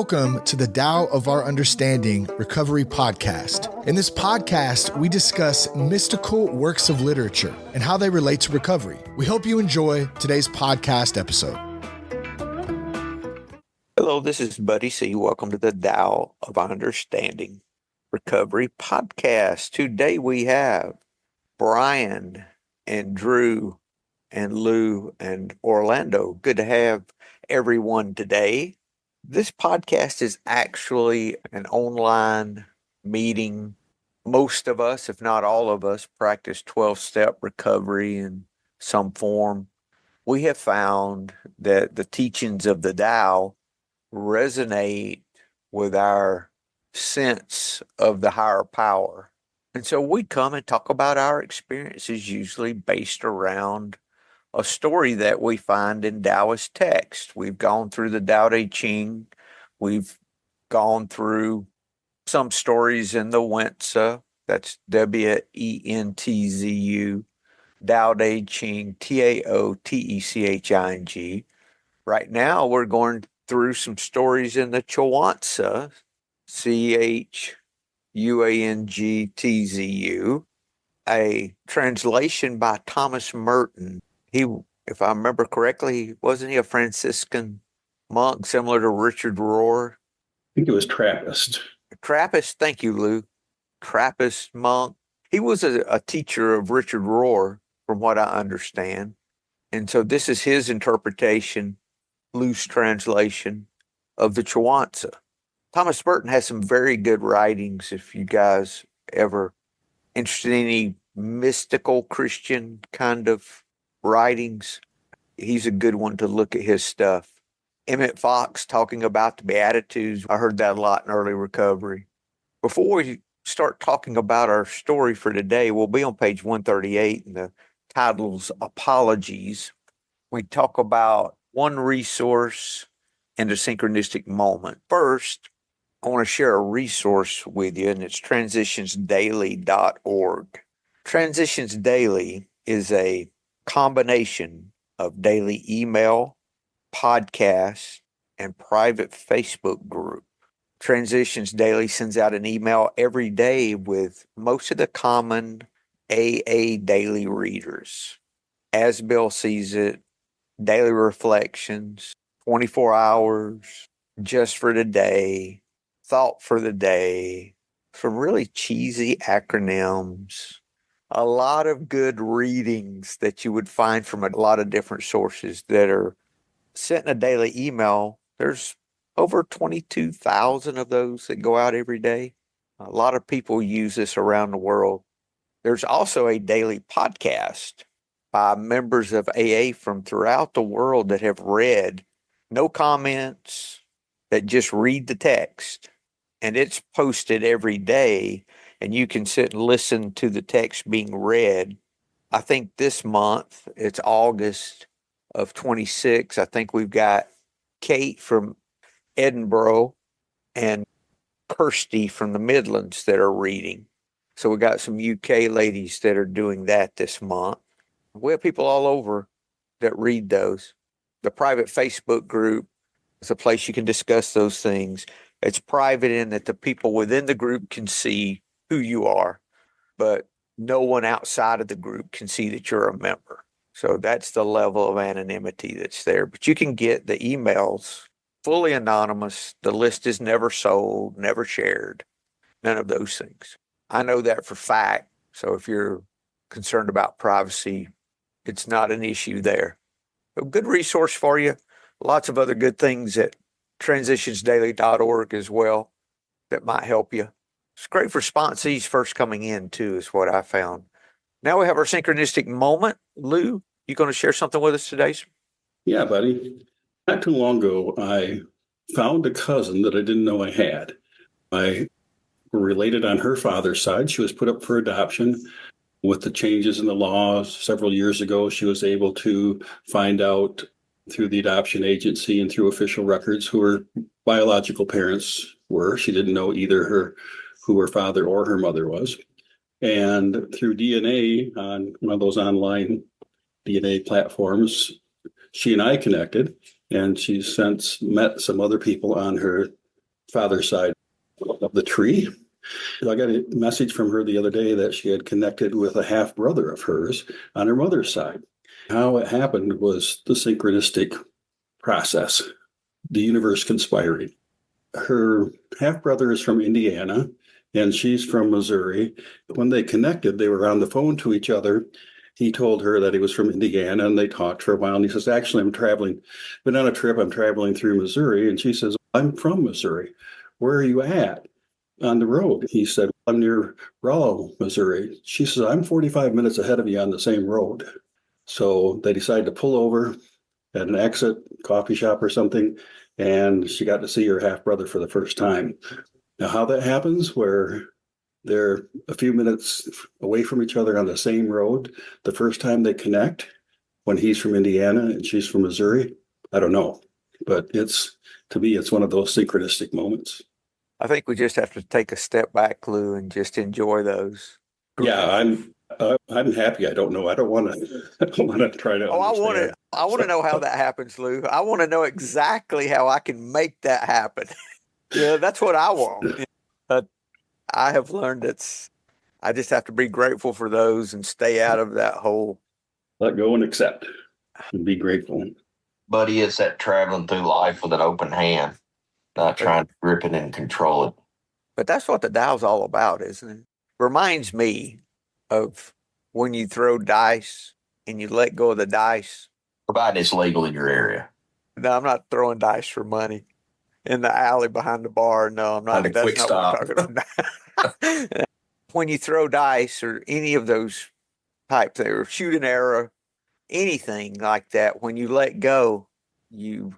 Welcome to the Tao of Our Understanding Recovery Podcast. In this podcast, we discuss mystical works of literature and how they relate to recovery. We hope you enjoy today's podcast episode. Hello, this is Buddy C. Welcome to the Tao of Our Understanding Recovery Podcast. Today we have Brian and Drew and Lou and Orlando. Good to have everyone today. This podcast is actually an online meeting. Most of us, if not all of us, practice 12-step recovery in some form. We have found that the teachings of the Tao resonate with our sense of the higher power. And so we come and talk about our experiences, usually based around a story that we find in Taoist text. We've gone through the Tao Te Ching. We've gone through some stories in the Wentzu. That's W-E-N-T-Z-U. Tao Te Ching, T-A-O-T-E-C-H-I-N-G. Right now, we're going through some stories in the Chuang Tzu, C-H-U-A-N-G-T-Z-U, a translation by Thomas Merton. He, if I remember correctly, wasn't he a Franciscan monk similar to Richard Rohr? I think it was Trappist. Trappist, thank you, Lou. Trappist monk. He was a teacher of Richard Rohr, from what I understand. And so this is his interpretation, loose translation of the Chuang Tzu. Thomas Merton has some very good writings. If you guys ever interested in any mystical Christian kind of writings, he's a good one to look at his stuff. Emmett Fox talking about the Beatitudes. I heard that a lot in early recovery. Before we start talking about our story for today, we'll be on page 138, and the title's Apologies. We talk about one resource and a synchronistic moment. First, I want to share a resource with you, and it's transitionsdaily.org. Transitions Daily is a combination of daily email, podcast, and private Facebook group. Transitions Daily sends out an email every day with most of the common AA daily readers. As Bill sees it, daily reflections, 24 hours, just for today, thought for the day, some really cheesy acronyms, a lot of good readings that you would find from a lot of different sources that are sent in a daily email. There's over 22,000 of those that go out every day. A lot of people use this around the world. There's also a daily podcast by members of AA from throughout the world that have read, no comments, that just read the text. And it's posted every day, and you can sit and listen to the text being read. I think this month, it's August of 26. I think we've got Kate from Edinburgh and Kirsty from the Midlands that are reading. So we got some UK ladies that are doing that this month. We have people all over that read those. The private Facebook group is a place you can discuss those things. It's private in that the people within the group can see who you are, but no one outside of the group can see that you're a member. So that's the level of anonymity that's there. But you can get the emails fully anonymous. The list is never sold, never shared, none of those things. I know that for fact. So if you're concerned about privacy, it's not an issue there. A good resource for you. Lots of other good things at transitionsdaily.org as well that might help you. It's great for sponsees first coming in too, is what I found. Now we have our synchronistic moment. Lou, you going to share something with us today, sir? Yeah, buddy. Not too long ago, I found a cousin that I didn't know I had. I were related on her father's side. She was put up for adoption. With the changes in the laws several years ago, she was able to find out through the adoption agency and through official records who her biological parents were. She didn't know either who her father or her mother was. And through DNA on one of those online DNA platforms, she and I connected, and she's since met some other people on her father's side of the tree. I got a message from her the other day that she had connected with a half brother of hers on her mother's side. How it happened was the synchronistic process, the universe conspiring. Her half brother is from Indiana and she's from Missouri. When they connected, they were on the phone to each other. He told her that he was from Indiana and they talked for a while. And he says, actually, been on a trip. I'm traveling through Missouri. And she says, I'm from Missouri. Where are you at? On the road. He said, I'm near Rollo, Missouri. She says, I'm 45 minutes ahead of you on the same road. So they decided to pull over at an exit coffee shop or something, and she got to see her half brother for the first time. Now, how that happens, where they're a few minutes away from each other on the same road, the first time they connect, when he's from Indiana and she's from Missouri, I don't know. But to me, it's one of those synchronistic moments. I think we just have to take a step back, Lou, and just enjoy those. Yeah, I'm happy. I don't know. I don't want to try to. I want to know how that happens, Lou. I want to know exactly how I can make that happen. Yeah, that's what I want. But I have learned I just have to be grateful for those and stay out of that hole. Let go and accept and be grateful. Buddy, it's that traveling through life with an open hand, not trying to grip it and control it. But that's what the Tao's all about, isn't it? Reminds me of when you throw dice and you let go of the dice. Provided it's legal in your area. No, I'm not throwing dice for money in the alley behind the bar. No, I'm not. That's quick stop. What I'm talking about. When you throw dice or any of those types, or shoot an arrow, anything like that, when you let go, you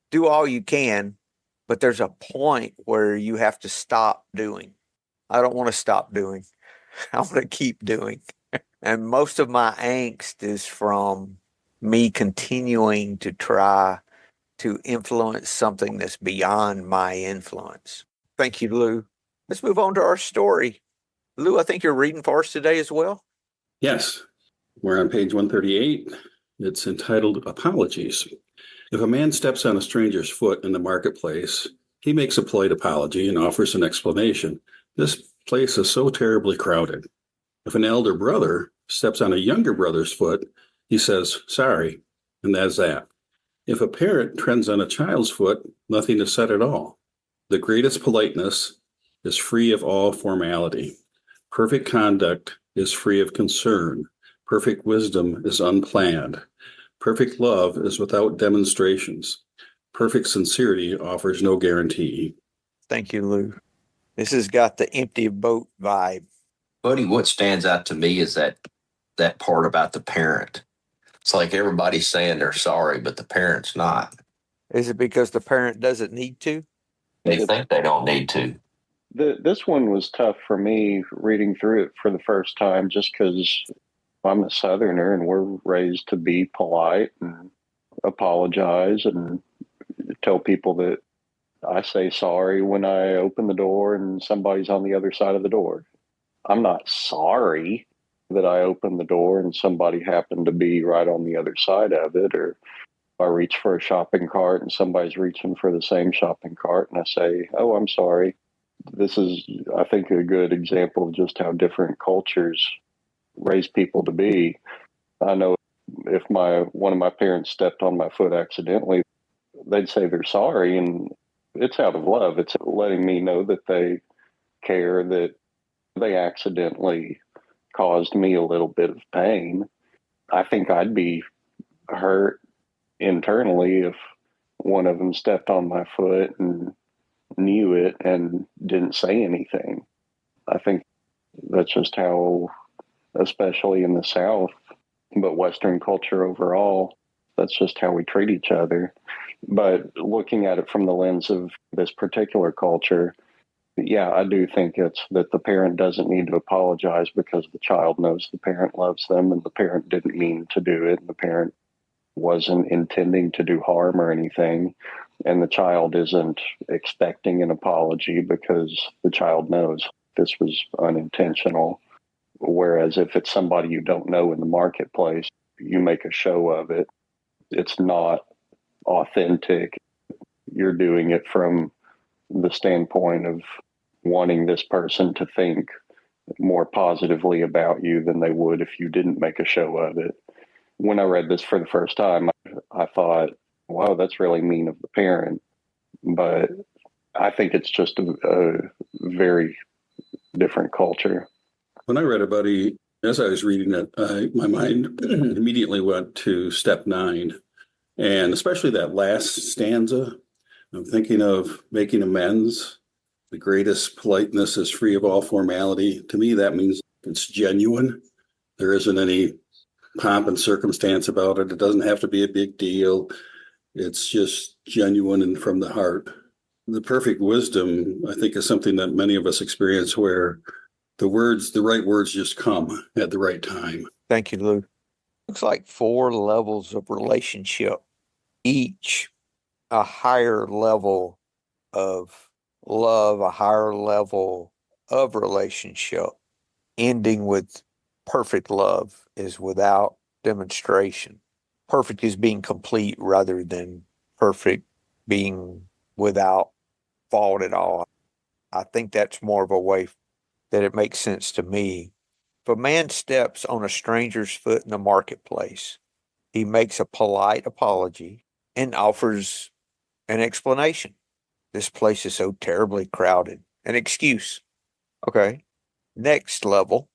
do all you can, but there's a point where you have to stop doing. I don't want to stop doing. I want to keep doing. And most of my angst is from me continuing to try to influence something that's beyond my influence. Thank you, Lou. Let's move on to our story. Lou, I think you're reading for us today as well. Yes. We're on page 138. It's entitled Apologies. If a man steps on a stranger's foot in the marketplace, he makes a polite apology and offers an explanation. This place is so terribly crowded. If an elder brother steps on a younger brother's foot, he says, sorry, and that's that. If a parent treads on a child's foot, nothing is said at all. The greatest politeness is free of all formality. Perfect conduct is free of concern. Perfect wisdom is unplanned. Perfect love is without demonstrations. Perfect sincerity offers no guarantee. Thank you, Lou. This has got the empty boat vibe. Buddy, what stands out to me is that part about the parent. It's like everybody's saying they're sorry, but the parent's not. Is it because the parent doesn't need to? They think they don't need to. This one was tough for me reading through it for the first time, just because I'm a Southerner and we're raised to be polite and apologize and tell people that I say sorry when I open the door and somebody's on the other side of the door. I'm not sorry that I opened the door and somebody happened to be right on the other side of it, or I reach for a shopping cart and somebody's reaching for the same shopping cart and I say, oh, I'm sorry. This is, I think, a good example of just how different cultures raise people to be. I know if one of my parents stepped on my foot accidentally, they'd say they're sorry, and it's out of love. It's letting me know that they care, that they accidentally caused me a little bit of pain. I think I'd be hurt internally if one of them stepped on my foot and knew it and didn't say anything. I think that's just how, especially in the South, but Western culture overall, that's just how we treat each other. But looking at it from the lens of this particular culture, yeah, I do think it's that the parent doesn't need to apologize because the child knows the parent loves them and the parent didn't mean to do it and the parent wasn't intending to do harm or anything. And the child isn't expecting an apology because the child knows this was unintentional. Whereas if it's somebody you don't know in the marketplace, you make a show of it. It's not authentic. You're doing it from the standpoint of wanting this person to think more positively about you than they would if you didn't make a show of it. When I read this for the first time, I thought, wow, that's really mean of the parent. But I think it's just a very different culture. When I read it, buddy, as I was reading it, my mind immediately went to step 9, and especially that last stanza. I'm thinking of making amends. The greatest politeness is free of all formality. To me, that means it's genuine. There isn't any pomp and circumstance about it. It doesn't have to be a big deal. It's just genuine and from the heart. The perfect wisdom, I think, is something that many of us experience where the right words just come at the right time. Thank you, Lou. Looks like 4 levels of relationship, each a higher level of love, a higher level of relationship, ending with perfect love is without demonstration. Perfect is being complete rather than perfect being without fault at all. I think that's more of a way that it makes sense to me. If a man steps on a stranger's foot in the marketplace, he makes a polite apology and offers an explanation. This place is so terribly crowded. An excuse. Okay. Next level,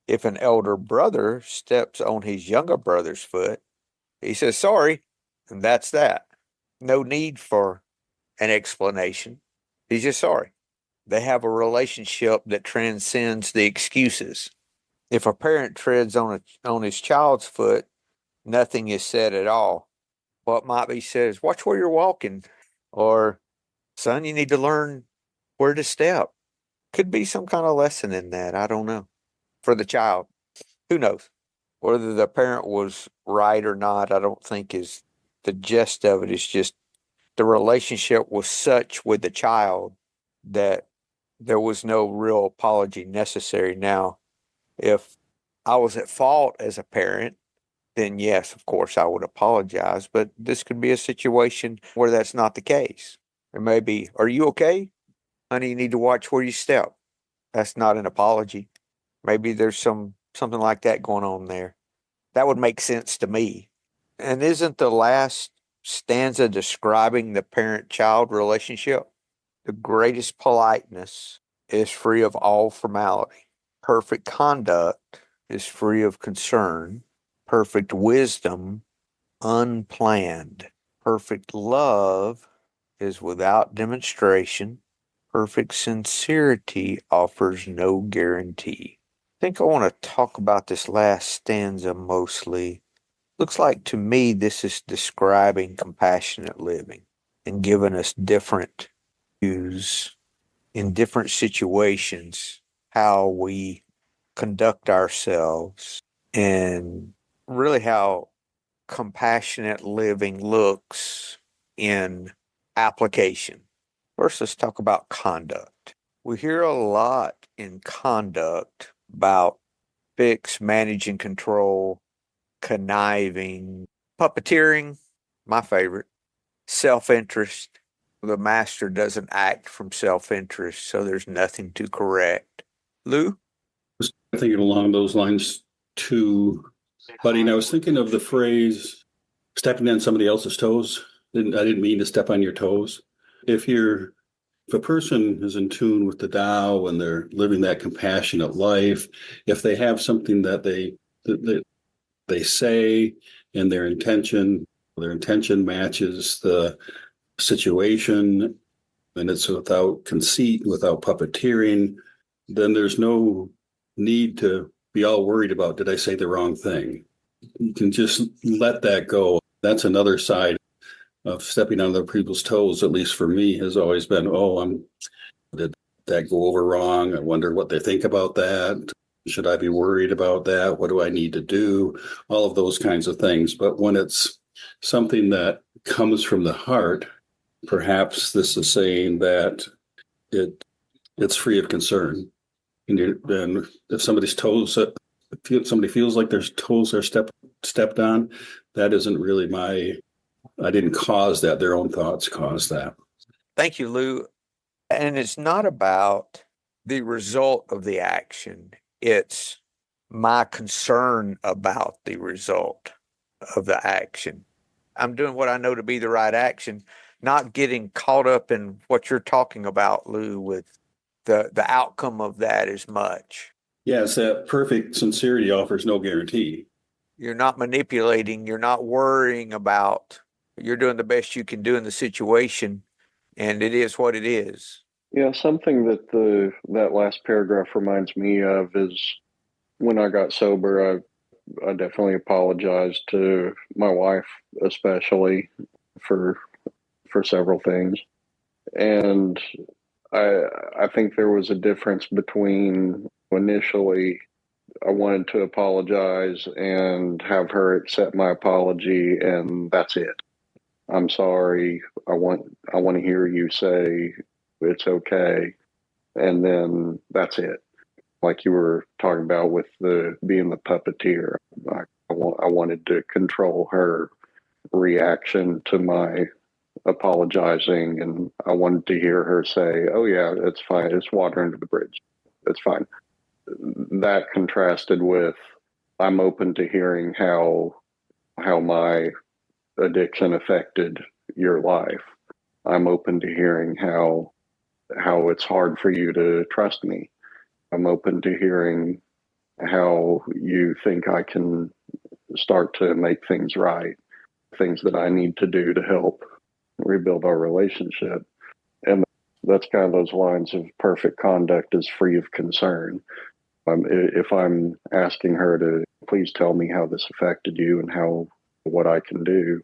if an elder brother steps on his younger brother's foot, he says sorry, and that's that. No need for an explanation. He's just sorry. They have a relationship that transcends the excuses. If a parent treads on his child's foot, nothing is said at all. What might be said is, watch where you're walking, or son, you need to learn where to step. Could be some kind of lesson in that. I don't know. For the child, who knows? Whether the parent was right or not, I don't think is the gist of it. It's just the relationship was such with the child that there was no real apology necessary. Now, if I was at fault as a parent, then yes, of course, I would apologize. But this could be a situation where that's not the case. It may be, are you okay? Honey, you need to watch where you step. That's not an apology. Maybe there's something like that going on there. That would make sense to me. And isn't the last stanza describing the parent-child relationship? The greatest politeness is free of all formality. Perfect conduct is free of concern. Perfect wisdom, unplanned. Perfect love is without demonstration. Perfect sincerity offers no guarantee. I think I want to talk about this last stanza mostly. Looks like to me this is describing compassionate living and giving us different views in different situations, how we conduct ourselves, and really how compassionate living looks in application. First, let's talk about conduct. We hear a lot in conduct about fix, manage, and control, conniving, puppeteering, my favorite, self-interest. The master doesn't act from self-interest, so there's nothing to correct. Lou? I was thinking along those lines too, buddy. And I was thinking of the phrase stepping on somebody else's toes. I didn't mean to step on your toes. If a person is in tune with the Tao and they're living that compassionate life, if they have something that they say and their intention matches the situation, and it's without conceit, without puppeteering, then there's no need to be all worried about, did I say the wrong thing? You can just let that go. That's another side of stepping on other people's toes, at least for me, has always been, did that go over wrong? I wonder what they think about that. Should I be worried about that? What do I need to do? All of those kinds of things. But when it's something that comes from the heart, perhaps this is saying that it's free of concern. And if somebody feels like their toes are stepped on, that isn't really I didn't cause that. Their own thoughts caused that. Thank you, Lou. And it's not about the result of the action. It's my concern about the result of the action. I'm doing what I know to be the right action, not getting caught up in what you're talking about, Lou, with the outcome of that as much. Yes, that perfect sincerity offers no guarantee. You're not manipulating, you're not worrying about, you're doing the best you can do in the situation, and it is what it is. Yeah, something that that last paragraph reminds me of is when I got sober, I definitely apologized to my wife, especially for several things, and I I think there was a difference between initially I wanted to apologize and have her accept my apology, and that's it. I'm sorry. I want to hear you say it's okay, and then that's it. Like you were talking about with the being the puppeteer, I wanted to control her reaction to my apologizing, and I wanted to hear her say, "Oh yeah, it's fine. It's water under the bridge. It's fine." That contrasted with, "I'm open to hearing how my addiction affected your life. I'm open to hearing how it's hard for you to trust me. I'm open to hearing how you think I can start to make things right, things that I need to do to help rebuild our relationship." And that's kind of those lines of perfect conduct is free of concern. If I'm asking her to please tell me how this affected you and how what I can do,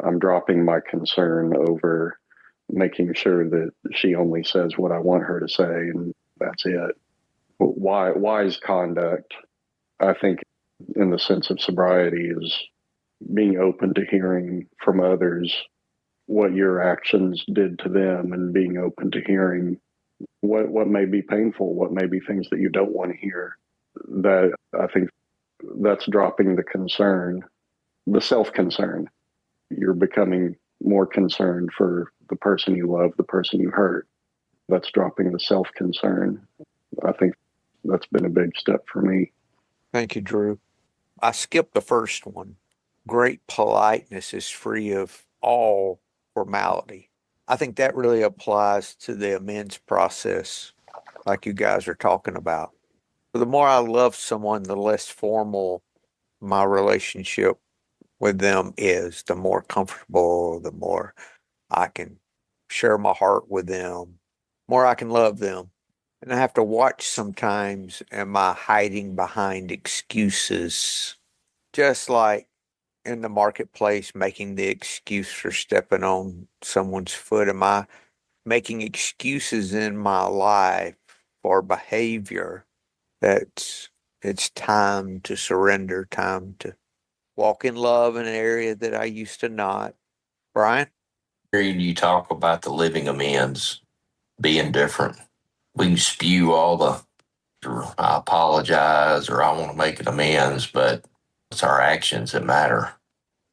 I'm dropping my concern over making sure that she only says what I want her to say, and that's it. Wise conduct, I think, in the sense of sobriety, is being open to hearing from others what your actions did to them, and being open to hearing what may be painful, what may be things that you don't want to hear. That I think that's dropping the concern, the self-concern. You're becoming more concerned for the person you love, the person you hurt. That's dropping the self-concern. I think that's been a big step for me. Thank you, Drew. I skipped the first one. Great politeness is free of all formality. I think that really applies to the amends process, like you guys are talking about. The more I love someone, the less formal my relationship with them is, the more comfortable, the more I can share my heart with them, more I can love them. And I have to watch sometimes, am I hiding behind excuses? Just like in the marketplace, making the excuse for stepping on someone's foot. Am I making excuses in my life for behavior that's it's time to surrender, time to walk in love in an area that I used to not? Brian? Hearing you talk about the living amends being different. We can spew all the I apologize or I want to make an amends, but it's our actions that matter.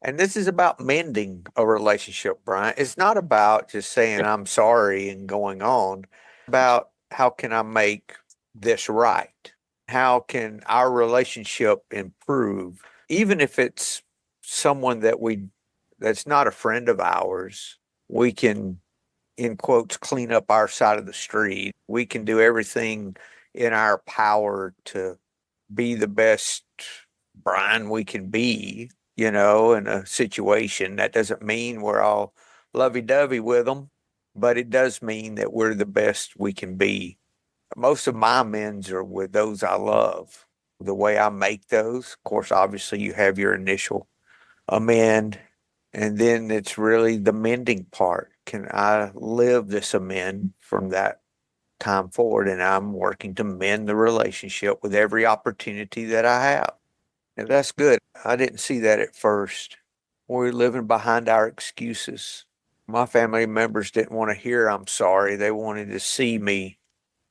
And this is about mending a relationship, Brian. It's not about just saying I'm sorry and going on. About how can I make this right? How can our relationship improve? Even if it's someone that's not a friend of ours, we can, in quotes, clean up our side of the street. We can do everything in our power to be the best Brian we can be, in a situation. That doesn't mean we're all lovey-dovey with them, but it does mean that we're the best we can be. Most of my amends are with those I love. The way I make those, of course, obviously you have your initial amend, and then it's really the mending part. Can I live this amend from that time forward? And I'm working to mend the relationship with every opportunity that I have. And that's good. I didn't see that at first. We're living behind our excuses. My family members didn't want to hear I'm sorry. They wanted to see me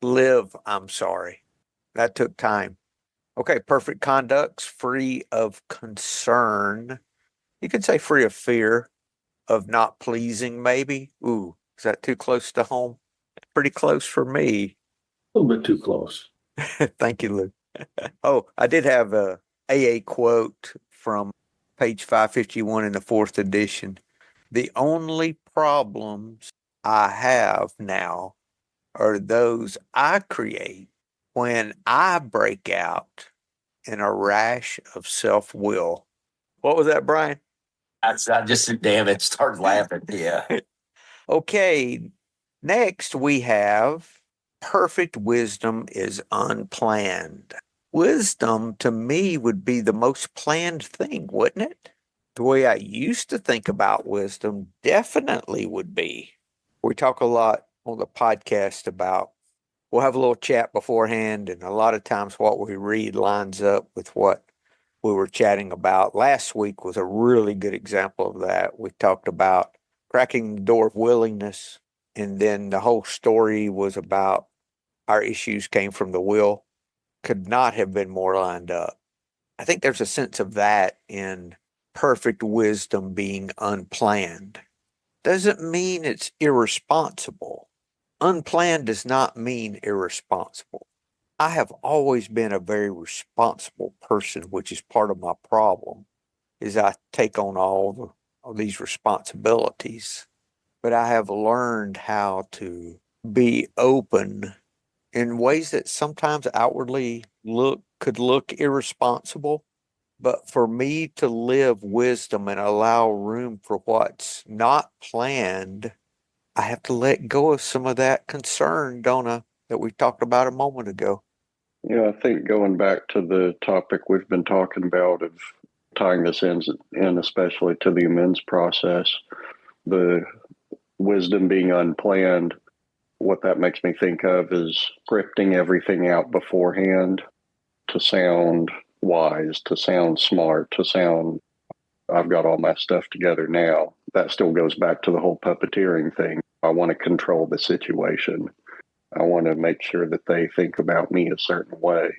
live I'm sorry. That took time. Okay, perfect conduct's free of concern. You could say free of fear of not pleasing, maybe. Ooh, is that too close to home? Pretty close for me. A little bit too close. Thank you, Lou. Oh, I did have a AA quote from page 551 in the fourth edition. The only problems I have now are those I create when I break out in a rash of self-will. What was that, Brian? I just, damn it, started laughing. Yeah. Okay, next we have perfect wisdom is unplanned. Wisdom to me would be the most planned thing, wouldn't it? The way I used to think about wisdom definitely would be. We talk a lot on the podcast about, we'll have a little chat beforehand, and a lot of times what we read lines up with what we were chatting about. Last week was a really good example of that. We talked about cracking the door of willingness, and then the whole story was about our issues came from the will. Could not have been more lined up. I think there's a sense of that in perfect wisdom being unplanned. Doesn't mean it's irresponsible. Unplanned does not mean irresponsible. I have always been a very responsible person, which is part of my problem, is I take on all these responsibilities. But I have learned how to be open in ways that sometimes outwardly could look irresponsible. But for me to live wisdom and allow room for what's not planned, I have to let go of some of that concern, don't I, that we talked about a moment ago. Yeah, I think going back to the topic we've been talking about of tying this in especially to the amends process, the wisdom being unplanned, what that makes me think of is scripting everything out beforehand to sound wise, to sound smart, to sound, I've got all my stuff together now. That still goes back to the whole puppeteering thing. I want to control the situation. I want to make sure that they think about me a certain way.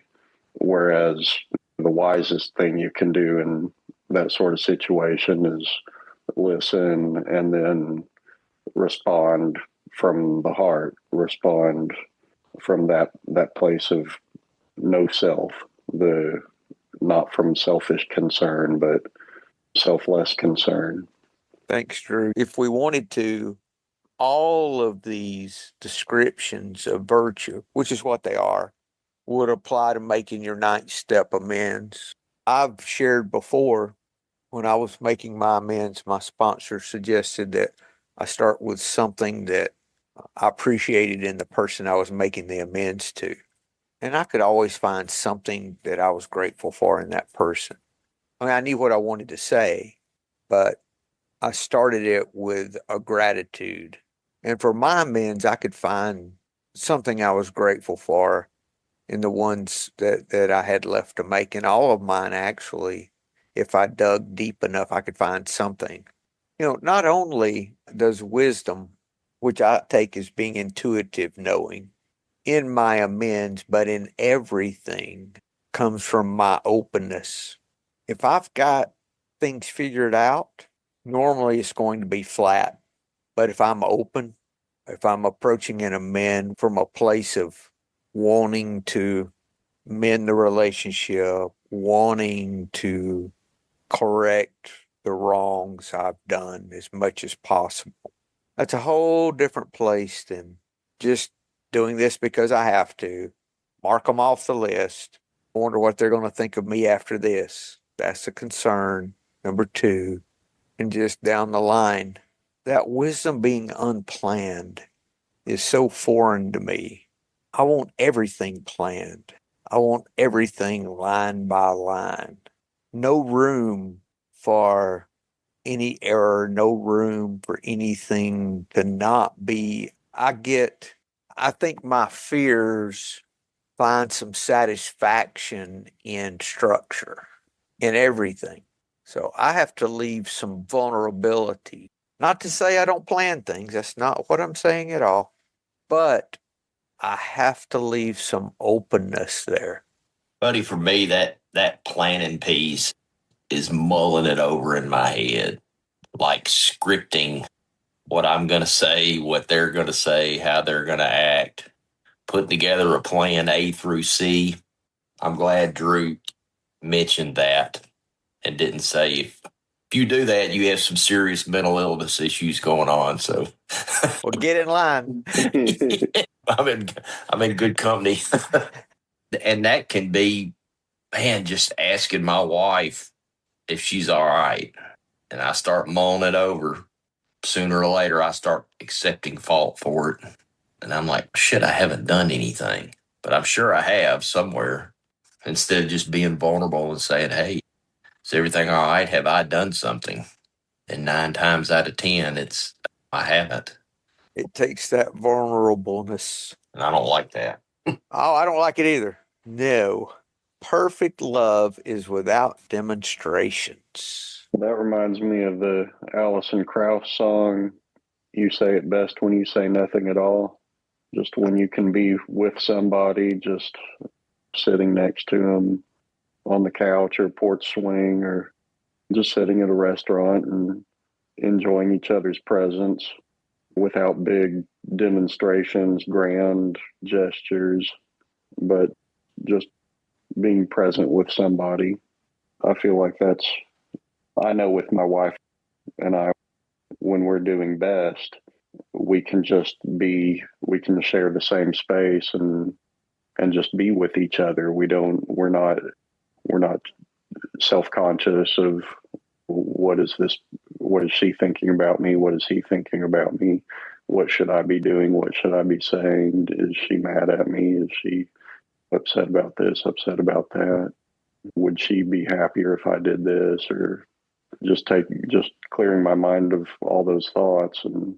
Whereas the wisest thing you can do in that sort of situation is listen and then respond from the heart, respond from that place of no self, the not from selfish concern, but selfless concern. Thanks, Drew. If we wanted to, all of these descriptions of virtue, which is what they are, would apply to making your ninth step amends. I've shared before when I was making my amends, my sponsor suggested that I start with something that I appreciated in the person I was making the amends to. And I could always find something that I was grateful for in that person. I mean, I knew what I wanted to say, but I started it with a gratitude. And for my amends, I could find something I was grateful for in the ones that I had left to make. And all of mine, actually, if I dug deep enough, I could find something. Not only does wisdom, which I take as being intuitive knowing, in my amends, but in everything comes from my openness. If I've got things figured out, normally it's going to be flat. But if I'm open, if I'm approaching an amend from a place of wanting to mend the relationship, wanting to correct the wrongs I've done as much as possible, that's a whole different place than just doing this because I have to. Mark them off the list. I wonder what they're going to think of me after this. That's a concern. Number two, and just down the line, that wisdom being unplanned is so foreign to me. I want everything planned. I want everything line by line. No room for any error, no room for anything to not be. I think my fears find some satisfaction in structure, in everything. So I have to leave some vulnerability. Not to say I don't plan things, that's not what I'm saying at all. But I have to leave some openness there. Buddy, for me, that planning piece is mulling it over in my head, like scripting what I'm going to say, what they're going to say, how they're going to act, putting together a plan A through C. I'm glad Drew mentioned that and didn't say if you do that, you have some serious mental illness issues going on. So Well, get in line. I'm in good company. And that can be, man, just asking my wife if she's all right. And I start mulling it over. Sooner or later, I start accepting fault for it. And I'm like, shit, I haven't done anything. But I'm sure I have somewhere. Instead of just being vulnerable and saying, hey, is everything all right? Have I done something? And 9 times out of 10, it's I haven't. It takes that vulnerableness. And I don't like that. Oh, I don't like it either. No. Perfect love is without demonstrations. That reminds me of the Alison Krauss song, "You Say It Best When You Say Nothing at All." Just when you can be with somebody, just sitting next to them on the couch or porch swing, or just sitting at a restaurant and enjoying each other's presence without big demonstrations, grand gestures, but just being present with somebody. I feel like I know with my wife and I, when we're doing best, we can share the same space and just be with each other. We're not self-conscious of what is she thinking about me? What is he thinking about me? What should I be doing? What should I be saying? Is she mad at me? Is she upset about this, upset about that? Would she be happier if I did this? Or just clearing my mind of all those thoughts and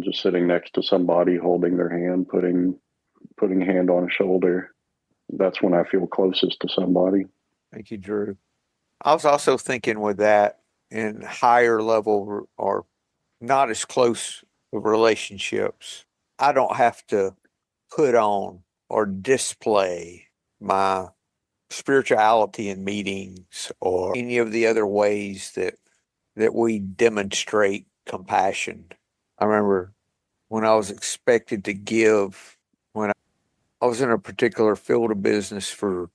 just sitting next to somebody, holding their hand, putting a hand on a shoulder. That's when I feel closest to somebody. Thank you, Drew. I was also thinking with that in higher level or not as close of relationships, I don't have to put on or display my spirituality in meetings or any of the other ways that we demonstrate compassion. I remember when I was expected to give, when I was in a particular field of business for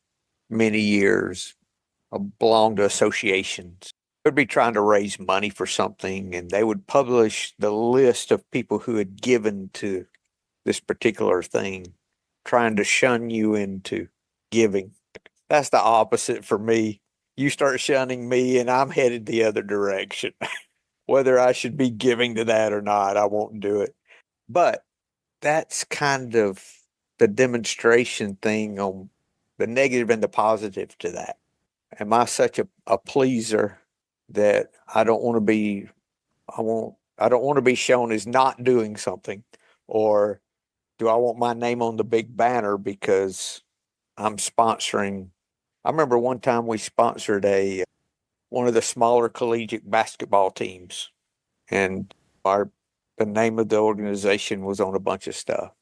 many years, I belonged to associations. Would be trying to raise money for something, and they would publish the list of people who had given to this particular thing, trying to shun you into giving. That's the opposite for me. You start shunning me, and I'm headed the other direction. Whether I should be giving to that or not, I won't do it. But that's kind of the demonstration thing on the negative and the positive to that. Am I such a pleaser that I don't want to be I don't want to be shown as not doing something? Or do I want my name on the big banner because I'm sponsoring? I remember one time we sponsored one of the smaller collegiate basketball teams, and the name of the organization was on a bunch of stuff.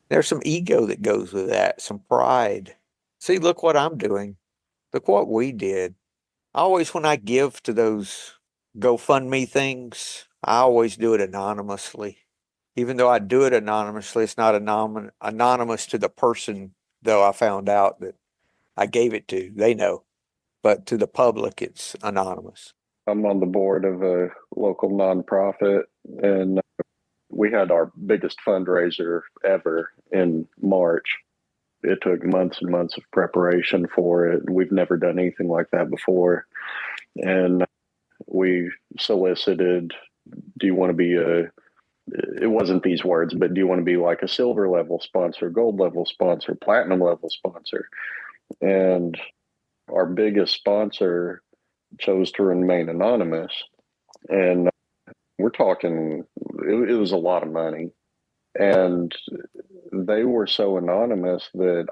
There's some ego that goes with that, some pride. See, look what I'm doing. Look what we did. When I give to those GoFundMe things, I always do it anonymously. Even though I do it anonymously, it's not anonymous to the person, though I found out that I gave it to. They know. But to the public, it's anonymous. I'm on the board of a local nonprofit, and we had our biggest fundraiser ever in March. It took months and months of preparation for it. We've never done anything like that before. And we solicited, do you want to be it wasn't these words, but do you want to be like a silver level sponsor, gold level sponsor, platinum level sponsor? And our biggest sponsor chose to remain anonymous. And we're talking, it was a lot of money. And they were so anonymous that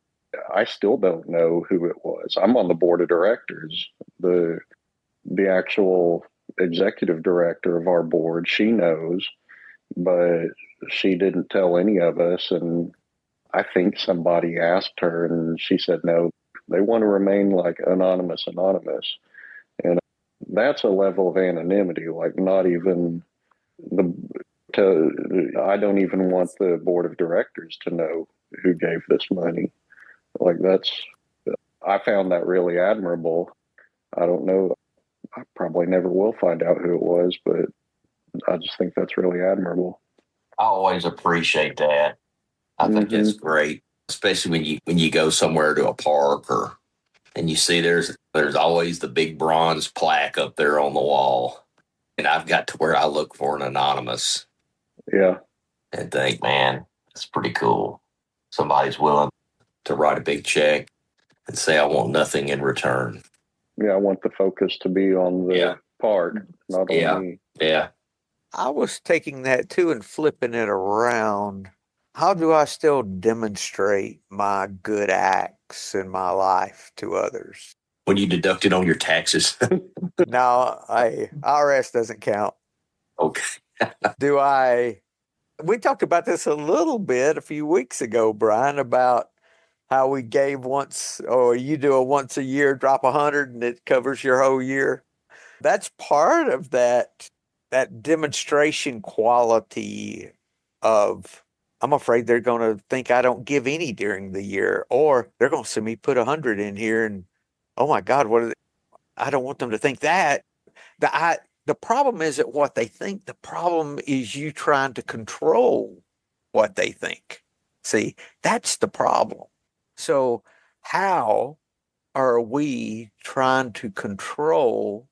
I still don't know who it was. I'm on the board of directors. The actual executive director of our board, she knows, but she didn't tell any of us. And I think somebody asked her, and she said no. They want to remain like anonymous. And that's a level of anonymity, like not even I don't even want the board of directors to know who gave this money. Like I found that really admirable. I don't know. I probably never will find out who it was, but I just think that's really admirable. I always appreciate that. I think that's great, especially when you go somewhere to a park and you see there's always the big bronze plaque up there on the wall. And I've got to where I look for an anonymous. Yeah. And think, man, that's pretty cool. Somebody's willing to write a big check and say, I want nothing in return. Yeah, I want the focus to be on the park, not on me. Yeah. I was taking that too and flipping it around. How do I still demonstrate my good acts in my life to others? When you deduct it on your taxes. No, IRS doesn't count. Okay. We talked about this a little bit a few weeks ago, Brian, about how we gave once, or you do a once a year, drop 100 and it covers your whole year. That's part of that demonstration quality of, I'm afraid they're going to think I don't give any during the year, or they're going to see me put 100 in here and, oh my God, I don't want them to think that. The problem isn't what they think. The problem is you trying to control what they think. See, that's the problem. So how are we trying to control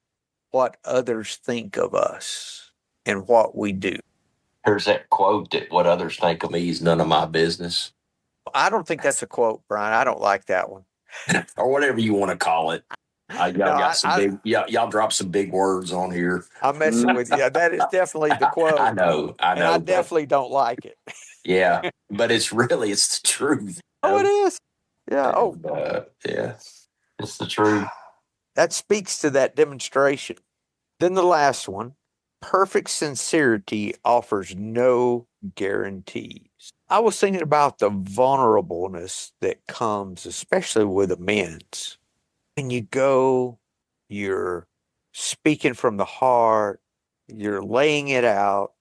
what others think of us and what we do? There's that quote that what others think of me is none of my business. I don't think that's a quote, Brian. I don't like that one. Or whatever you want to call it. Y'all dropped some big words on here. I'm messing with you. That is definitely the quote. I know. And I definitely don't like it. Yeah, but it's the truth. Oh, it is. Yeah. Yeah, it's the truth. That speaks to that demonstration. Then the last one, perfect sincerity offers no guarantees. I was thinking about the vulnerableness that comes, especially with amends. When you go, you're speaking from the heart, you're laying it out,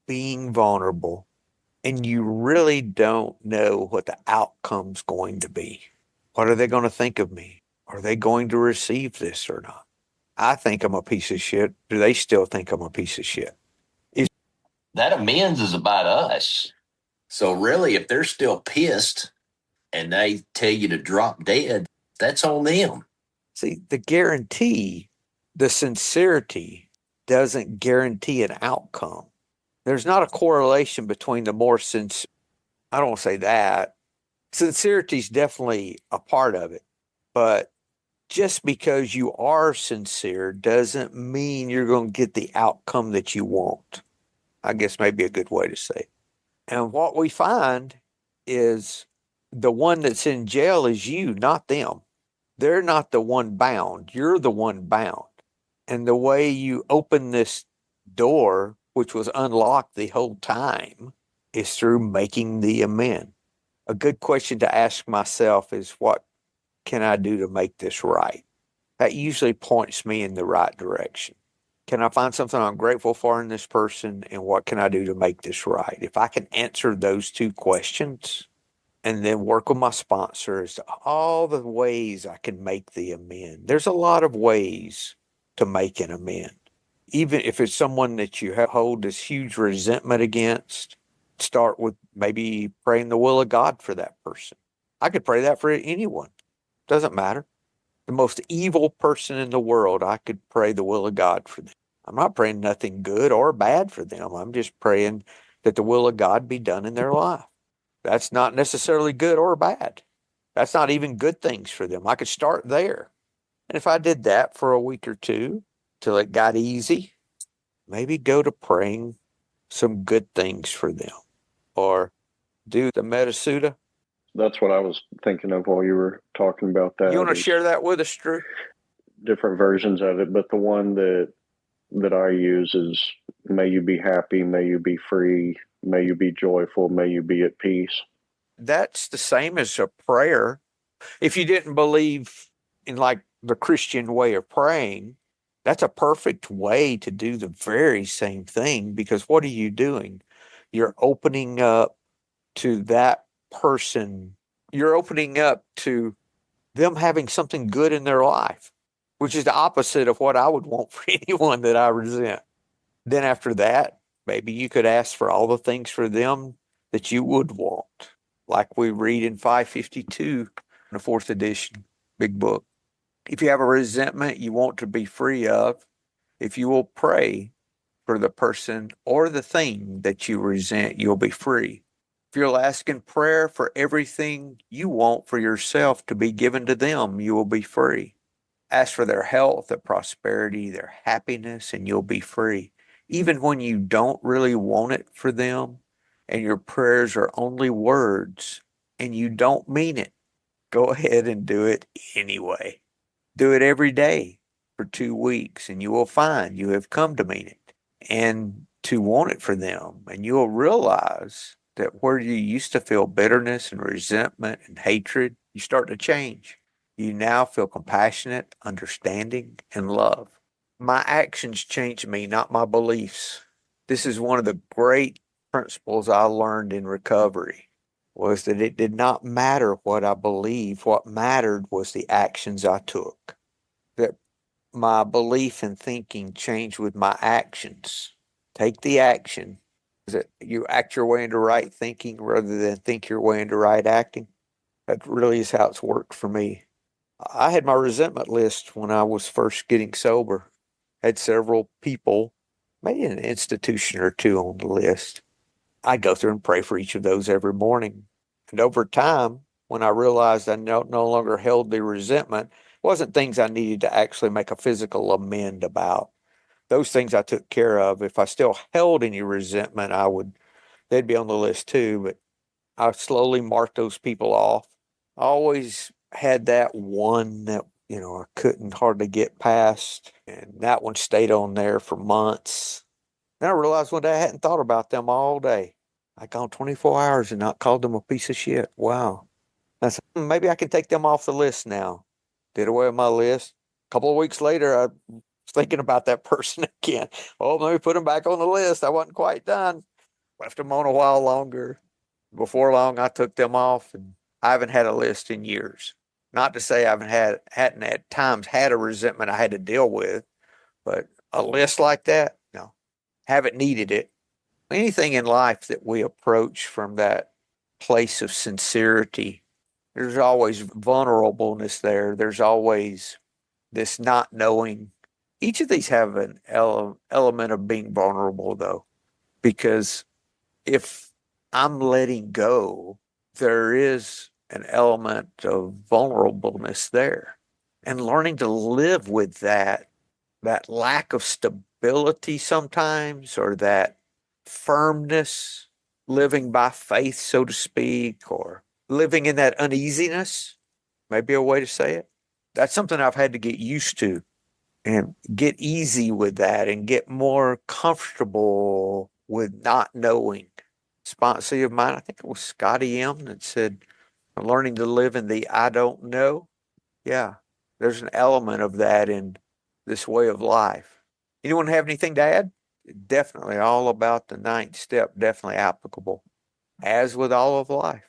being vulnerable, and you really don't know what the outcome's going to be. What are they going to think of me? Are they going to receive this or not? I think I'm a piece of shit. Do they still think I'm a piece of shit? That amends is about us. So really, if they're still pissed and they tell you to drop dead, that's on them. See, the guarantee, the sincerity doesn't guarantee an outcome. There's not a correlation between the more sincere. I don't want to say that. Sincerity is definitely a part of it. But just because you are sincere doesn't mean you're going to get the outcome that you want. I guess maybe a good way to say it. And what we find is the one that's in jail is you, not them. They're not the one bound. You're the one bound. And the way you open this door, which was unlocked the whole time, is through making the amend. A good question to ask myself is, what can I do to make this right? That usually points me in the right direction. Can I find something I'm grateful for in this person? And what can I do to make this right? If I can answer those two questions and then work with my sponsor as to all the ways I can make the amend. There's a lot of ways to make an amend. Even if it's someone that you hold this huge resentment against, start with maybe praying the will of God for that person. I could pray that for anyone. Doesn't matter. The most evil person in the world, I could pray the will of God for them. I'm not praying nothing good or bad for them. I'm just praying that the will of God be done in their life. That's not necessarily good or bad. That's not even good things for them. I could start there. And if I did that for a week or two till it got easy, maybe go to praying some good things for them or do the Metasutta. That's what I was thinking of while you were talking about that. You want to share that with us, Drew? Different versions of it, but the one that I use is, may you be happy, may you be free, may you be joyful, may you be at peace. That's the same as a prayer. If you didn't believe in like the Christian way of praying, that's a perfect way to do the very same thing, because what are you doing? You're opening up to that person. You're opening up to them having something good in their life, which is the opposite of what I would want for anyone that I resent. Then after that, maybe you could ask for all the things for them that you would want, like we read in 552 in the fourth edition, big book. If you have a resentment you want to be free of, if you will pray for the person or the thing that you resent, you'll be free. If you'll ask in prayer for everything you want for yourself to be given to them, you will be free. Ask for their health, their prosperity, their happiness, and you'll be free. Even when you don't really want it for them and your prayers are only words and you don't mean it, go ahead and do it anyway. Do it every day for 2 weeks and you will find you have come to mean it and to want it for them. And you'll realize that where you used to feel bitterness and resentment and hatred, you start to change. You now feel compassionate, understanding, and love. My actions change me, not my beliefs. This is one of the great principles I learned in recovery, was that it did not matter what I believed. What mattered was the actions I took. That my belief and thinking changed with my actions. Take the action. Is it you act your way into right thinking rather than think your way into right acting? That really is how it's worked for me. I had my resentment list when I was first getting sober. Had several people, maybe an institution or two on the list. I'd go through and pray for each of those every morning. And over time, when I realized I no longer held the resentment, it wasn't things I needed to actually make a physical amend about. Those things I took care of. If I still held any resentment, they'd be on the list too, but I slowly marked those people off. I always had that one that, I couldn't hardly get past, and that one stayed on there for months. Then I realized one day I hadn't thought about them all day. I gone 24 hours and not called them a piece of shit. Wow. I said, maybe I can take them off the list now. Did away with my list. A couple of weeks later, I was thinking about that person again. Oh, let me put them back on the list. I wasn't quite done. Left them on a while longer. Before long, I took them off, and I haven't had a list in years. Not to say I hadn't at times had a resentment I had to deal with, but a list like that, no, haven't needed it. Anything in life that we approach from that place of sincerity, there's always vulnerableness there. There's always this not knowing. Each of these have an element of being vulnerable, though, because if I'm letting go, there is an element of vulnerableness there. And learning to live with that lack of stability sometimes, or that firmness, living by faith, so to speak, or living in that uneasiness, maybe a way to say it. That's something I've had to get used to and get easy with that and get more comfortable with not knowing. Sponsee of mine, I think it was Scotty M, that said, learning to live in the I don't know. Yeah, there's an element of that in this way of life. Anyone have anything to add? Definitely all about the 9th step, definitely applicable, as with all of life.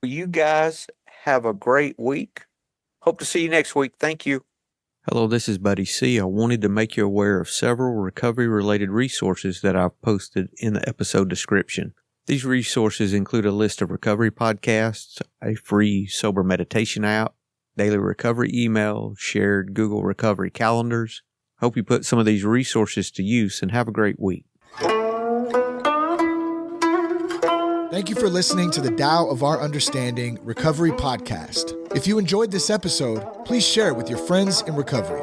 You guys have a great week. Hope to see you next week. Thank you. Hello, this is Buddy C. I wanted to make you aware of several recovery-related resources that I've posted in the episode description. These resources include a list of recovery podcasts, a free sober meditation app, daily recovery email, shared Google recovery calendars. Hope you put some of these resources to use and have a great week. Thank you for listening to the Tao of Our Understanding Recovery Podcast. If you enjoyed this episode, please share it with your friends in recovery.